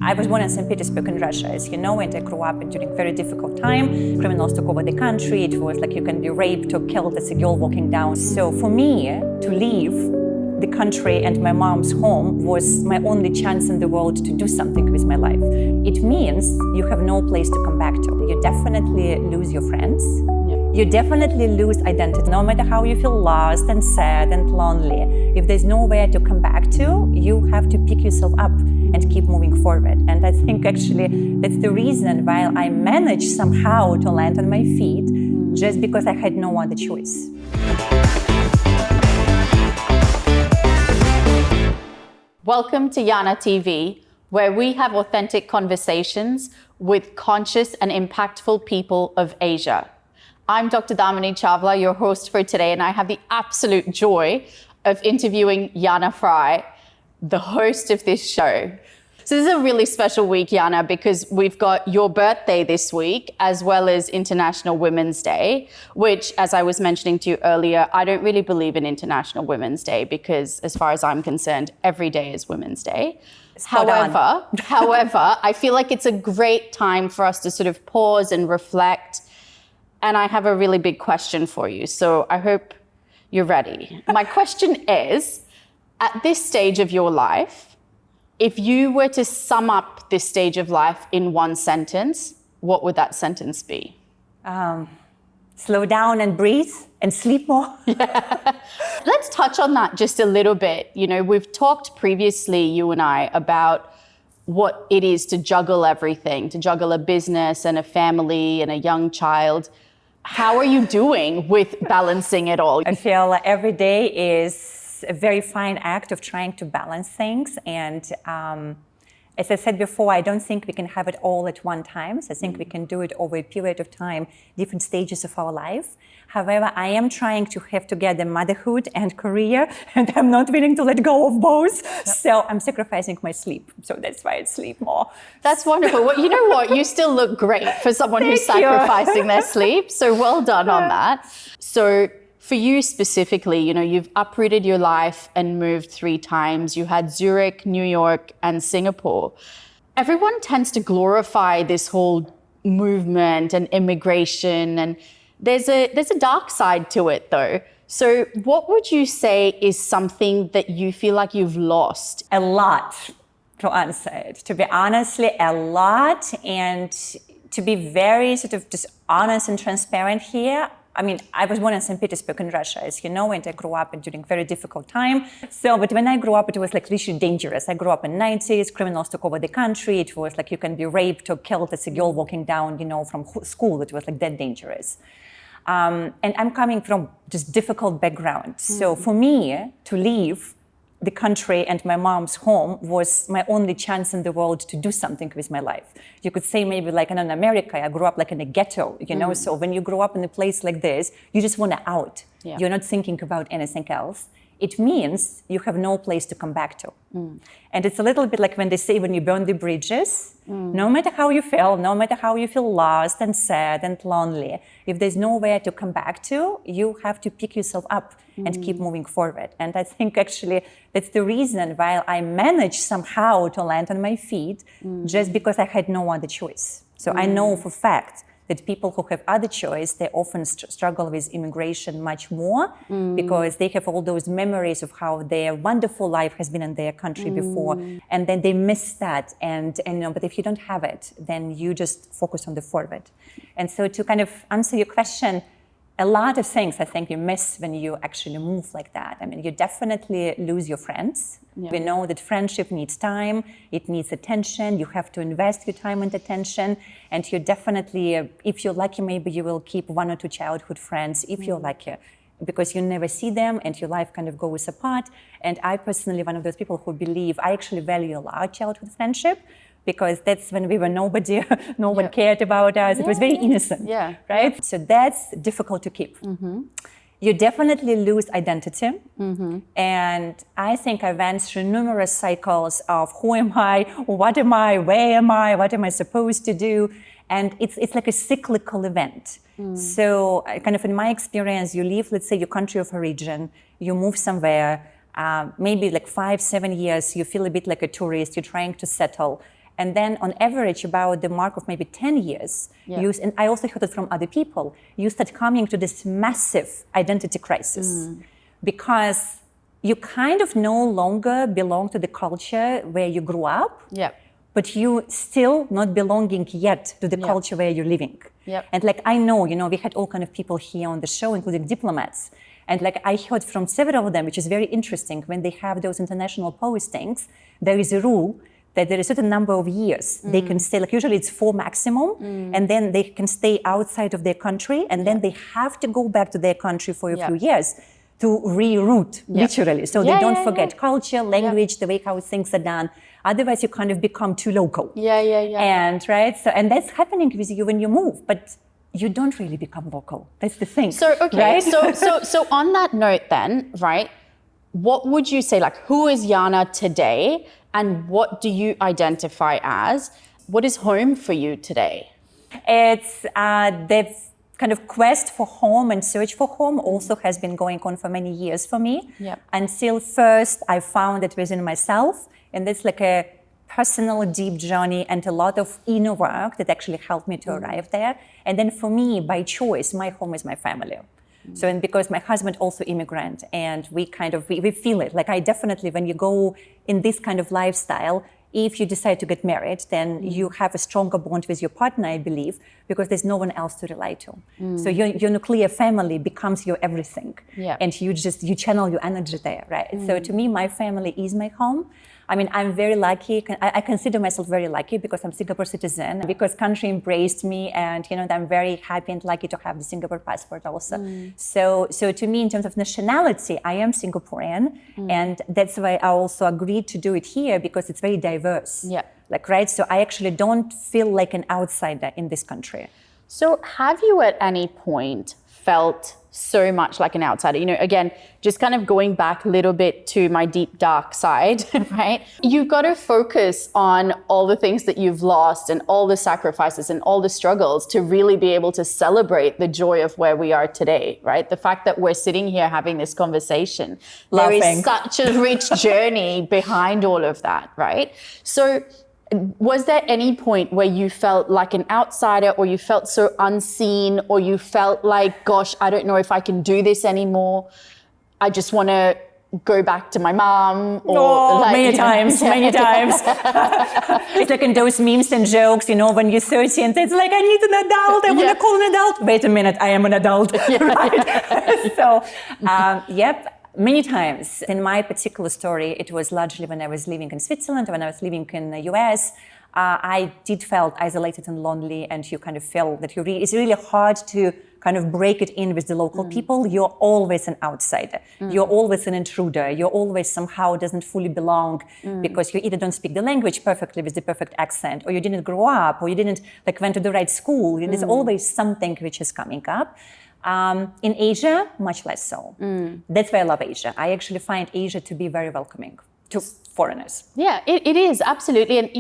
I was born in St. Petersburg in Russia, as you know, and I grew up during a very difficult time. Criminals took over the country. It was like you can be raped or killed as a girl walking down. So for me, to leave the country and my mom's home was my only chance in the world to do something with my life. It means you have no place to come back to. You definitely lose your friends. You definitely lose identity. No matter how you feel lost and sad and lonely, if there's nowhere to come back to, you have to pick yourself up and keep moving forward. And I think actually that's the reason why I managed somehow to land on my feet, just because I had no other choice. Welcome to Yana TV, where we have authentic conversations with conscious and impactful people of Asia. I'm Dr. Damini Chawla, your host for today, and I have the absolute joy of interviewing Yana Fry, the host of this show. So this is a really special week, Yana, because we've got your birthday this week, as well as International Women's Day, which, as I was mentioning to you earlier, I don't really believe in International Women's Day because, as far as I'm concerned, every day is Women's Day. However, I feel like it's a great time for us to sort of pause and reflect. And I have a really big question for you, so I hope you're ready. My question is, at this stage of your life, if you were to sum up this stage of life in one sentence, what would that sentence be? Slow down and breathe and sleep more. Yeah. Let's touch on that just a little bit. You know, we've talked previously, you and I, about what it is to juggle everything, to juggle a business and a family and a young child. How are you doing with balancing it all? I feel every day is a very fine act of trying to balance things. And as I said before, I don't think we can have it all at one time. So I think we can do it over a period of time, different stages of our life. However, I am trying to have together motherhood and career, and I'm not willing to let go of both. Yep. So I'm sacrificing my sleep. So that's why I sleep more. That's wonderful. Well, you know what? You still look great for someone who's sacrificing their sleep. So well done on that. So for you specifically, you know, you've uprooted your life and moved 3 times. You had Zurich, New York, and Singapore. Everyone tends to glorify this whole movement and immigration, and there's a dark side to it though. So what would you say is something that you feel like you've lost? A lot, to answer it. To be honestly, a lot. And to be very sort of just honest and transparent here, I mean, I was born in St. Petersburg in Russia, as you know, and I grew up during a very difficult time. But when I grew up, it was like literally dangerous. I grew up in the 90s, criminals took over the country. It was like you can be raped or killed as a girl walking down, you know, from school. It was like that dangerous. And I'm coming from just difficult background. So for me to leave the country and my mom's home was my only chance in the world to do something with my life. You could say maybe like in America, I grew up like in a ghetto, you know, so when you grow up in a place like this, you just want to out. Yeah. You're not thinking about anything else. It means you have no place to come back to. And it's a little bit like when they say when you burn the bridges, no matter how you feel, no matter how you feel lost and sad and lonely, if there's nowhere to come back to, you have to pick yourself up and keep moving forward. And I think actually that's the reason why I managed somehow to land on my feet, just because I had no other choice. So I know for fact that people who have other choice, they often struggle with immigration much more because they have all those memories of how their wonderful life has been in their country before, and then they miss that. And you know, but if you don't have it, then you just focus on the forward. And so to kind of answer your question, a lot of things I think you miss when you actually move like that. I mean, you definitely lose your friends. Yeah. We know that friendship needs time, it needs attention, you have to invest your time and attention, and you definitely, if you're lucky, maybe you will keep 1 or 2 childhood friends, if you're lucky, because you never see them and your life kind of goes apart. And I personally, one of those people who believe, I actually value a lot childhood friendship, because that's when we were nobody, no one cared about us. It was very innocent, right? So that's difficult to keep. You definitely lose identity. And I think I went through numerous cycles of who am I, what am I, where am I, what am I supposed to do? And it's like a cyclical event. So kind of in my experience, you leave, let's say, your country of origin, you move somewhere, maybe like 5-7 years, you feel a bit like a tourist, you're trying to settle. And then on average, about the mark of maybe 10 years, and I also heard it from other people, you start coming to this massive identity crisis because you kind of no longer belong to the culture where you grew up, but you still not belonging yet to the culture where you're living. And like, I know, we had all kind of people here on the show, including diplomats. And like, I heard from several of them, which is very interesting, when they have those international postings, there is a rule that there is a certain number of years they can stay, like usually it's 4 maximum, and then they can stay outside of their country, and then they have to go back to their country for a few years to reroute, literally. So they don't forget culture, language, the way how things are done. Otherwise, you kind of become too local. And and that's happening with you when you move, but you don't really become local. That's the thing. So, okay, so on that note then, right, what would you say, like, who is Yana today and what do you identify as? What is home for you today? It's the kind of quest for home and search for home also has been going on for many years for me. Until first I found it within myself, and it's like a personal deep journey and a lot of inner work that actually helped me to arrive there. And then for me, by choice, my home is my family. So, and because my husband also immigrant, and we feel it. Like, I definitely, when you go in this kind of lifestyle, if you decide to get married, then you have a stronger bond with your partner, I believe, because there's no one else to rely to. So your nuclear family becomes your everything. And you channel your energy there, right? So to me, my family is my home. I mean, I'm very lucky. I consider myself very lucky because I'm Singapore citizen, because country embraced me, and I'm very happy and lucky to have the Singapore passport also. So to me, in terms of nationality, I am Singaporean, and that's why I also agreed to do it here because it's very diverse. So I actually don't feel like an outsider in this country. So have you at any point felt so much like an outsider? Again, just kind of going back a little bit to my deep dark side, right? You've got to focus on all the things that you've lost and all the sacrifices and all the struggles to really be able to celebrate the joy of where we are today, right? The fact that we're sitting here having this conversation, there is such a rich journey behind all of that, right? So was there any point where you felt like an outsider, or you felt so unseen, or you felt like, gosh, I don't know if I can do this anymore, I just want to go back to my mom? Or many times. It's like in those memes and jokes, when you're 30 and it's like, I need an adult, I want to call an adult. Wait a minute, I am an adult, right? So, many times. In my particular story, it was largely when I was living in Switzerland, when I was living in the US. I did felt isolated and lonely, and you kind of feel that it's really hard to kind of break it in with the local people. You're always an outsider. You're always an intruder. You're always somehow doesn't fully belong because you either don't speak the language perfectly with the perfect accent, or you didn't grow up, or you didn't went to the right school. There's always something which is coming up. In Asia, much less so. That's why I love Asia. I actually find Asia to be very welcoming to foreigners. Yeah, it is, absolutely. And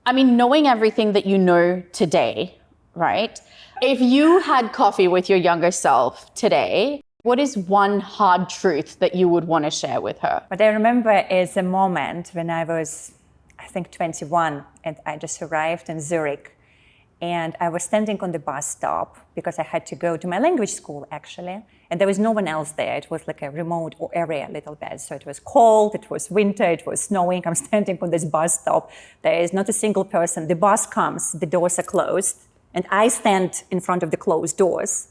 I mean, knowing everything that you know today, right? If you had coffee with your younger self today, what is one hard truth that you would want to share with her? What I remember is a moment when I was, I think, 21, and I just arrived in Zurich. And I was standing on the bus stop because I had to go to my language school, actually. And there was no one else there. It was like a remote area a little bit. So it was cold, it was winter, it was snowing. I'm standing on this bus stop. There is not a single person. The bus comes, the doors are closed, and I stand in front of the closed doors.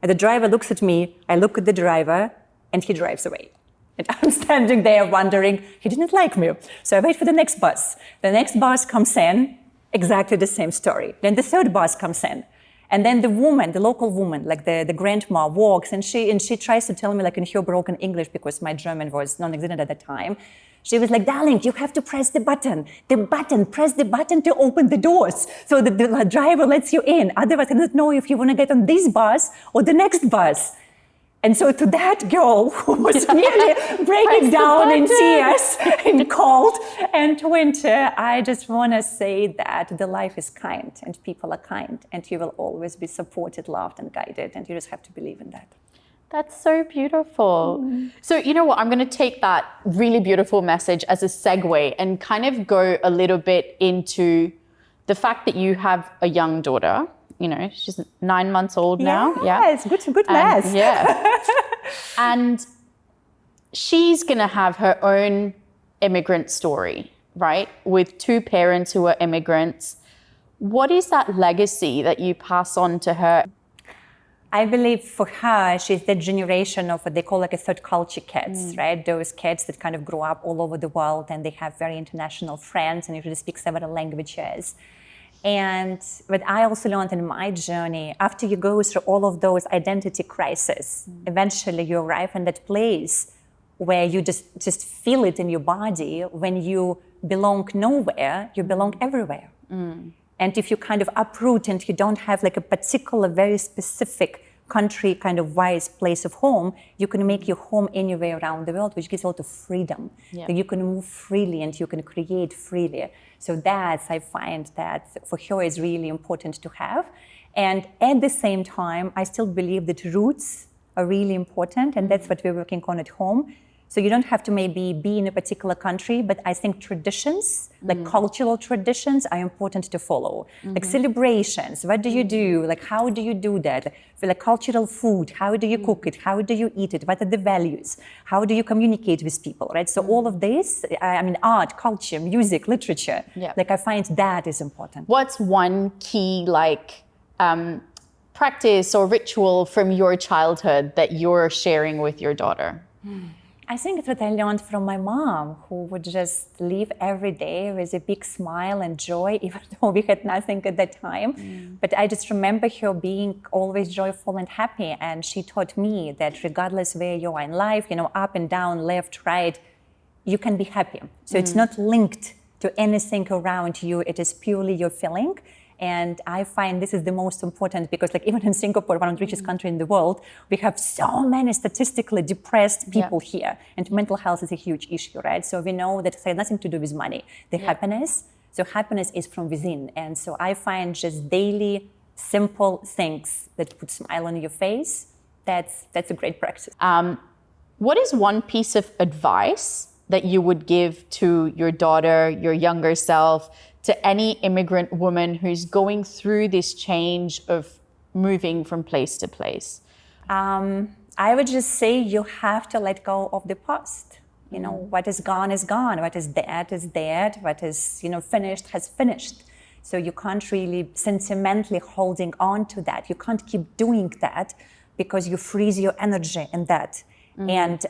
And the driver looks at me, I look at the driver, and he drives away. And I'm standing there wondering, he didn't like me. So I wait for the next bus. The next bus comes in, exactly the same story. Then the third bus comes in. And then the woman, the local woman, like the grandma, walks, and she tries to tell me, like in her broken English, because my German was non-existent at the time. She was like, darling, you have to press the button. Press the button to open the doors so that the driver lets you in. Otherwise, I don't know if you want to get on this bus or the next bus. And so to that girl who was nearly breaking down in tears in cold and winter, I just want to say that the life is kind and people are kind, and you will always be supported, loved and guided, and you just have to believe in that. That's so beautiful. So, you know what? I'm going to take that really beautiful message as a segue and kind of go a little bit into the fact that you have a young daughter. You know, she's 9 months old now. Yeah, it's good math. Yeah. And she's going to have her own immigrant story, right? With two parents who are immigrants. What is that legacy that you pass on to her? I believe for her, she's the generation of what they call like a third culture kids, right? Those kids that kind of grow up all over the world and they have very international friends and usually speak several languages. And what I also learned in my journey, after you go through all of those identity crises, eventually you arrive in that place where you just feel it in your body. When you belong nowhere, you belong everywhere. And if you kind of uproot and you don't have like a particular, very specific country kind of wise place of home, you can make your home anywhere around the world, which gives a lot of freedom. So you can move freely and you can create freely. So that's, I find that for her is really important to have. And at the same time, I still believe that roots are really important, and that's what we're working on at home. So you don't have to maybe be in a particular country, but I think traditions, like cultural traditions, are important to follow. Like celebrations, what do you do? Like how do you do that? For like cultural food, how do you cook it? How do you eat it? What are the values? How do you communicate with people, right? So all of this, I mean, art, culture, music, literature, like I find that is important. What's one key practice or ritual from your childhood that you're sharing with your daughter? I think it's what I learned from my mom, who would just live every day with a big smile and joy, even though we had nothing at that time. But I just remember her being always joyful and happy. And she taught me that regardless where you are in life, you know, up and down, left, right, you can be happy. So it's not linked to anything around you. It is purely your feeling. And I find this is the most important because like even in Singapore, one of the richest countries in the world, we have so many statistically depressed people here. And mental health is a huge issue, right? So we know that it has nothing to do with money. The happiness, so happiness is from within. And so I find just daily, simple things that put a smile on your face, that's a great practice. What is one piece of advice that you would give to your daughter, your younger self, to any immigrant woman who's going through this change of moving from place to place? I would just say you have to let go of the past. You know, what is gone is gone. What is dead. What is, you know, finished has finished. So you can't really sentimentally holding on to that. You can't keep doing that because you freeze your energy in that. And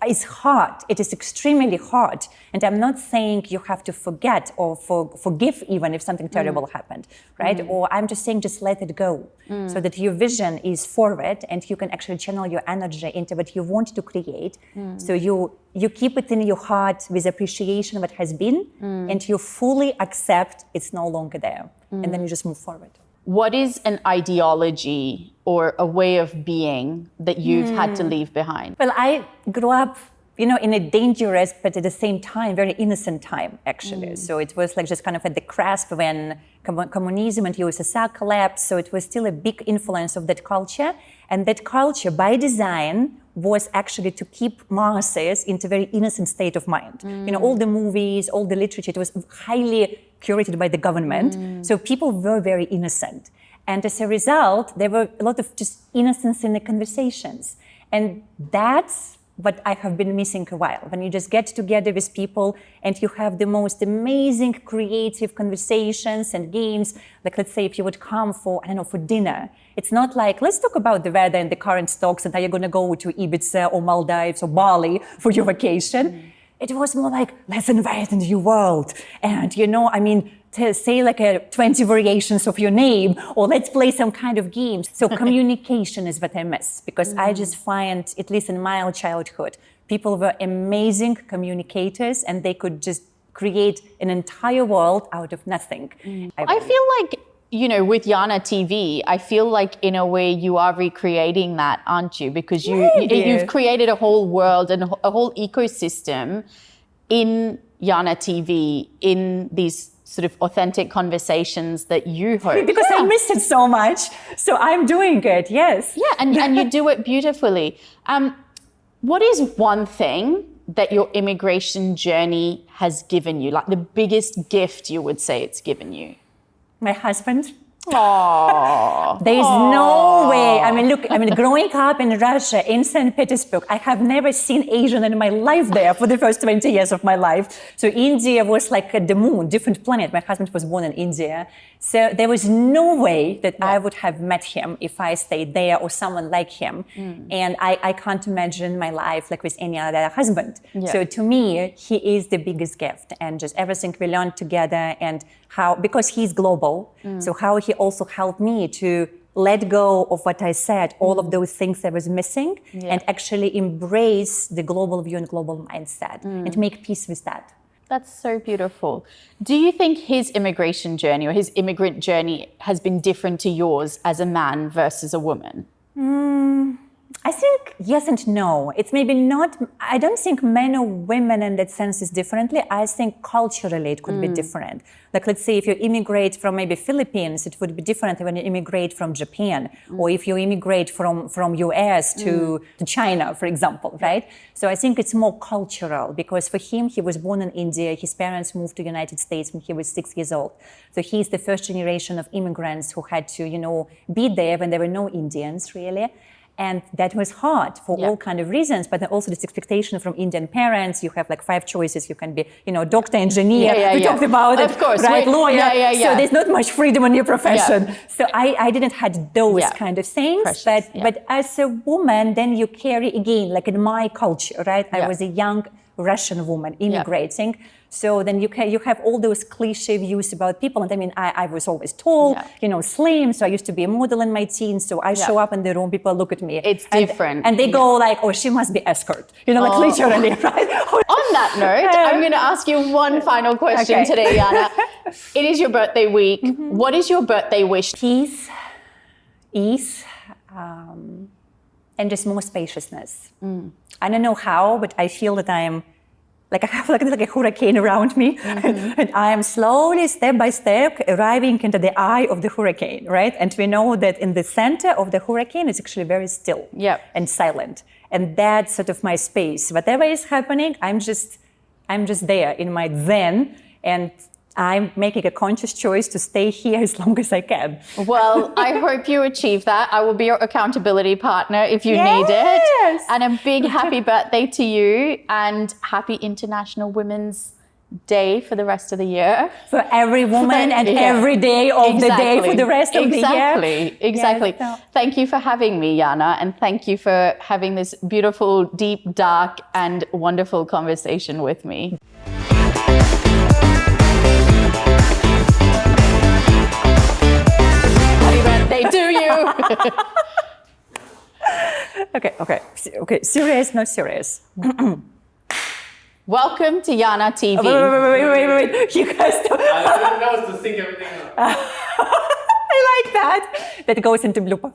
it's hard. It is extremely hard. And I'm not saying you have to forget or forgive even if something terrible happened, right? Or I'm just saying just let it go so that your vision is forward and you can actually channel your energy into what you want to create. So you keep it in your heart with appreciation of what has been and you fully accept it's no longer there. And then you just move forward. What is an ideology or a way of being that you've had to leave behind? Well, I grew up, you know, in a dangerous, but at the same time, very innocent time, actually. So it was like just kind of at the cusp when communism and USSR collapsed. So it was still a big influence of that culture. And that culture, by design, was actually to keep masses into a very innocent state of mind. You know, all the movies, all the literature, it was highly curated by the government. So people were very innocent. And as a result, there were a lot of just innocence in the conversations. And that's what I have been missing a while. When you just get together with people and you have the most amazing creative conversations and games, like let's say if you would come for, I don't know, for dinner, it's not like, let's talk about the weather and the current stocks and are you gonna go to Ibiza or Maldives or Bali for your vacation? It was more like, let's invent a new world. And, you know, I mean, to say like 20 variations of your name, or let's play some kind of games. So communication is what I miss, because I just find, at least in my childhood, people were amazing communicators and they could just create an entire world out of nothing. I feel like, you know, with Yana TV, I feel like in a way you are recreating that, aren't you? Because you've created a whole world and a whole ecosystem in Yana TV, in these sort of authentic conversations that you host? Because I missed it so much. So I'm doing it, yes. Yeah, and you do it beautifully. What is one thing that your immigration journey has given you, like the biggest gift you would say it's given you? My husband. Aww. There's no way. I mean, look, growing up in Russia, in St. Petersburg, I have never seen Asian in my life there for the first 20 years of my life. So India was like the moon, different planet. My husband was born in India. So there was no way that I would have met him if I stayed there or someone like him. And I can't imagine my life like with any other husband. So to me, he is the biggest gift, and just everything we learned together, and how, because he's global, so how he also helped me to let go of what I said, all of those things I was missing, and actually embrace the global view and global mindset and make peace with that. That's so beautiful. Do you think his immigration journey or his immigrant journey has been different to yours as a man versus a woman? I think yes and no. It's maybe not, I don't think men or women in that sense is differently. I think culturally it could be different. Like, let's say if you immigrate from maybe Philippines, it would be different when you immigrate from Japan, or if you immigrate from US to China, for example, right? So I think it's more cultural, because for him, he was born in India. His parents moved to the United States when he was 6 years old. So he's the first generation of immigrants who had to, be there when there were no Indians, really. And that was hard for all kind of reasons, but then also this expectation from Indian parents. You have like 5 choices. You can be, doctor, engineer. We talked about it, of course, right? Lawyer. So there's not much freedom in your profession. So I didn't have those kind of things. Precious, but as a woman, then you carry again, like in my culture, right? I was a young Russian woman immigrating. So then you have all those cliche views about people. And I mean, I was always tall, slim. So I used to be a model in my teens. So I show up in the room, people look at me. It's different. And they go like, oh, she must be escort, like literally, right? On that note, I'm going to ask you one final question today, Yana. It is your birthday week. What is your birthday wish? Peace, ease, and just more spaciousness. I don't know how, but I feel that I have like a hurricane around me, and I am slowly, step by step, arriving into the eye of the hurricane, right? And we know that in the center of the hurricane, it's actually very still and silent. And that's sort of my space. Whatever is happening, I'm just there in my zen, and I'm making a conscious choice to stay here as long as I can. Well, I hope you achieve that. I will be your accountability partner if you need it. And a big happy birthday to you, and happy International Women's Day for the rest of the year. For every woman and every day of the day for the rest of the year. Exactly. Yes. Thank you for having me, Yana, and thank you for having this beautiful, deep, dark, and wonderful conversation with me. They do you. Okay. Serious, not serious. Welcome to Yana TV. Wait. You guys don't. I didn't know to sync everything up. I like that. That goes into blooper.